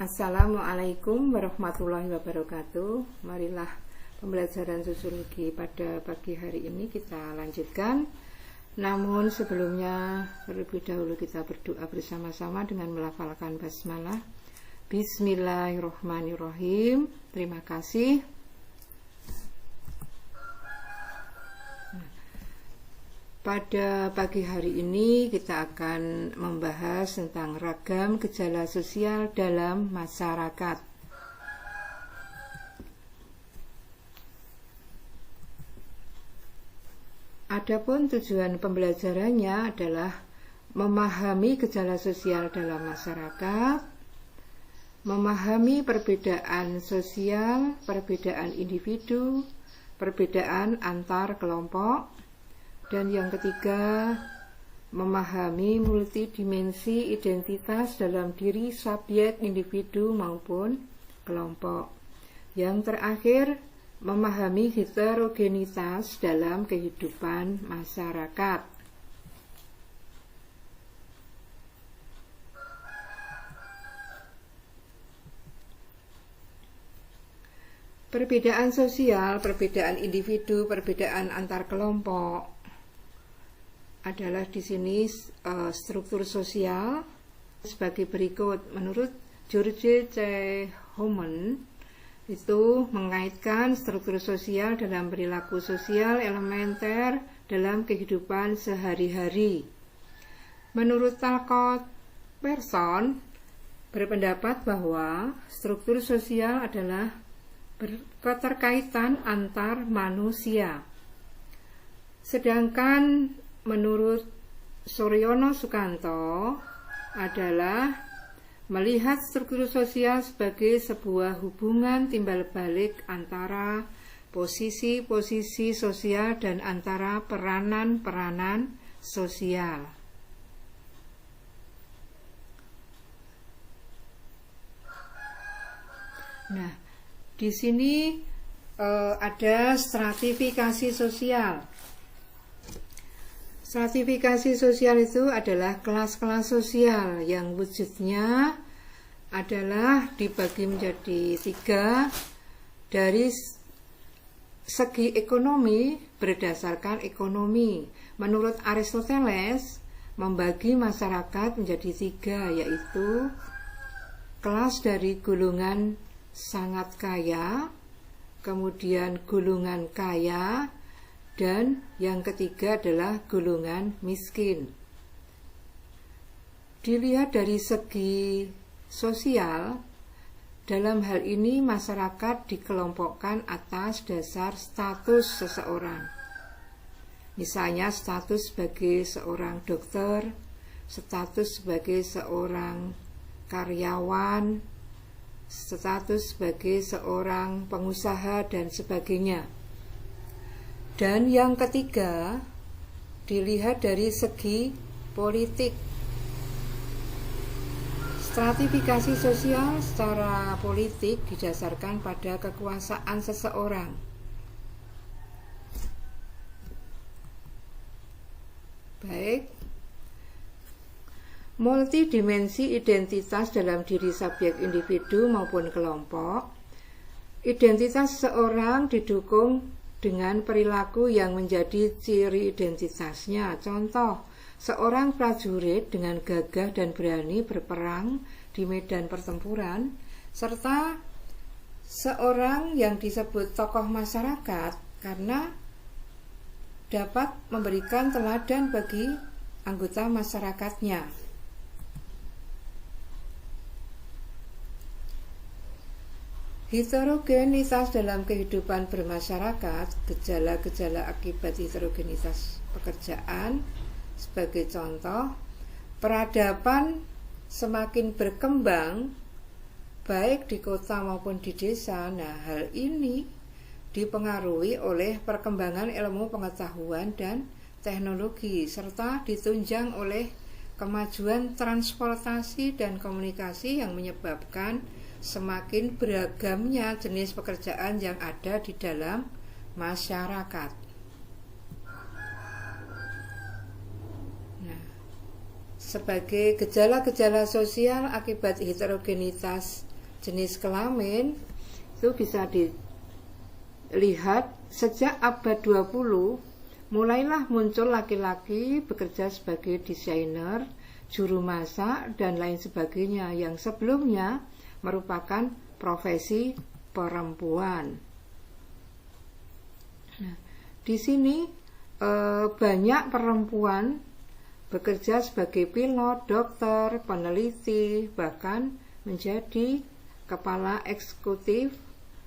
Assalamualaikum warahmatullahi wabarakatuh. Marilah pembelajaran sosiologi pada pagi hari ini kita lanjutkan. Namun sebelumnya terlebih dahulu kita berdoa bersama-sama dengan melafalkan basmalah. Bismillahirrahmanirrahim. Terima kasih. Pada pagi hari ini kita akan membahas tentang ragam gejala sosial dalam masyarakat. Adapun tujuan pembelajarannya adalah memahami gejala sosial dalam masyarakat, memahami perbedaan sosial, perbedaan individu, perbedaan antar kelompok, dan yang ketiga, memahami multidimensi identitas dalam diri subjek, individu maupun kelompok. Yang terakhir, memahami heterogenitas dalam kehidupan masyarakat. Perbedaan sosial, perbedaan individu, perbedaan antar kelompok adalah di sini struktur sosial sebagai berikut. Menurut George C. Homan, itu mengaitkan struktur sosial dalam perilaku sosial elementer dalam kehidupan sehari-hari. Menurut Talcott Pearson berpendapat bahwa struktur sosial adalah keterkaitan antar manusia. Sedangkan menurut Suryono Sukanto adalah melihat struktur sosial sebagai sebuah hubungan timbal balik antara posisi-posisi sosial dan antara peranan-peranan sosial. Nah, di sini ada stratifikasi sosial. Stratifikasi sosial itu adalah kelas-kelas sosial yang wujudnya adalah dibagi menjadi 3 dari segi ekonomi berdasarkan ekonomi. Menurut Aristoteles, membagi masyarakat menjadi 3, yaitu kelas dari golongan sangat kaya, kemudian golongan kaya, dan yang ketiga adalah golongan miskin. Dilihat dari segi sosial, dalam hal ini masyarakat dikelompokkan atas dasar status seseorang. Misalnya status sebagai seorang dokter, status sebagai seorang karyawan, status sebagai seorang pengusaha, dan sebagainya. Dan yang ketiga, dilihat dari segi politik. Stratifikasi sosial secara politik didasarkan pada kekuasaan seseorang. Baik. Multidimensi identitas dalam diri subjek, individu maupun kelompok. Identitas seseorang didukung dengan perilaku yang menjadi ciri identitasnya. Contoh, seorang prajurit dengan gagah dan berani berperang di medan pertempuran, serta seorang yang disebut tokoh masyarakat karena dapat memberikan teladan bagi anggota masyarakatnya. Heterogenitas dalam kehidupan bermasyarakat, gejala-gejala akibat heterogenitas pekerjaan. Sebagai contoh, peradaban semakin berkembang baik di kota maupun di desa. Nah, hal ini dipengaruhi oleh perkembangan ilmu pengetahuan dan teknologi, serta ditunjang oleh kemajuan transportasi dan komunikasi yang menyebabkan semakin beragamnya jenis pekerjaan yang ada di dalam masyarakat. Sebagai gejala-gejala sosial akibat heterogenitas jenis kelamin itu bisa dilihat sejak abad 20 mulailah muncul laki-laki bekerja sebagai desainer, juru masak, dan lain sebagainya yang sebelumnya merupakan profesi perempuan. Nah, di sini banyak perempuan bekerja sebagai pilot, dokter, peneliti, bahkan menjadi kepala eksekutif,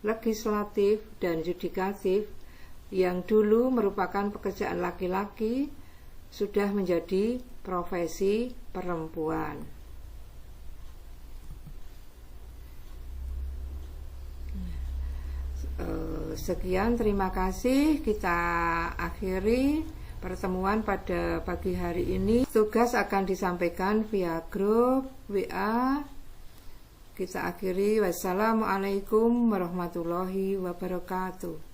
legislatif, dan yudikatif yang dulu merupakan pekerjaan laki-laki sudah menjadi profesi perempuan. Sekian, terima kasih. Kita akhiri pertemuan pada pagi hari ini. Tugas akan disampaikan via grup WA. Kita akhiri. Wassalamualaikum warahmatullahi wabarakatuh.